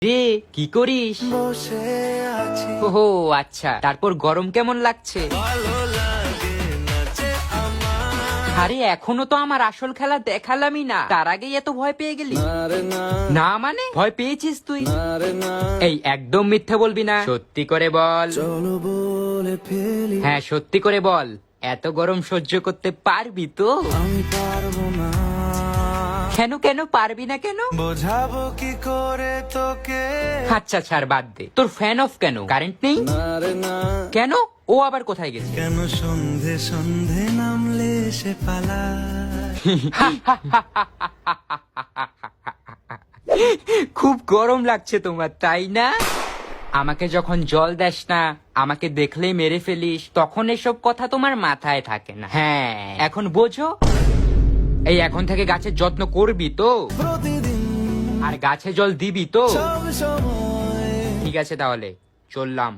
রে কি করিস? বসে আছি ওহো আচ্ছা, তারপর গরম কেমন লাগছে? ভালো লাগে না যে আমার আরে এখনো তো আমার আসল খেলা দেখালামই না, তার আগেই এত ভয় পেয়ে গেলি? আরে না না মানে ভয় পেয়েছিস তুই? আরে না এই একদম মিথ্যে বলবি না, সত্যি করে বল। চলো বলে ফেলি হ্যাঁ সত্যি করে বল, এত গরম সহ্য করতে পারবি তো? আমি পারবো না কেন কেন পারবি না কেন? বোঝাবো কি করে তোকে আচ্ছা ছাড়, বাদ দে। তোর ফ্যান অফ কেন? কারেন্ট নেই আরে না কেন? ও আবার কোথায় গেছে? কেন সন্ধে সন্ধে নামলে সে পালায় খুব গরম লাগছে তোমার, তাই না? আমাকে যখন জল দেস না, আমাকে দেখলেই মেরে ফেলিস, তখন এসব কথা তোমার মাথায় থাকে না। হ্যাঁ এখন বোঝো। এই এখন থেকে গাছের যত্ন করবি তো? প্রতিদিন আর গাছে জল দিবি তো? সব সময় ঠিক আছে তাহলে চললাম।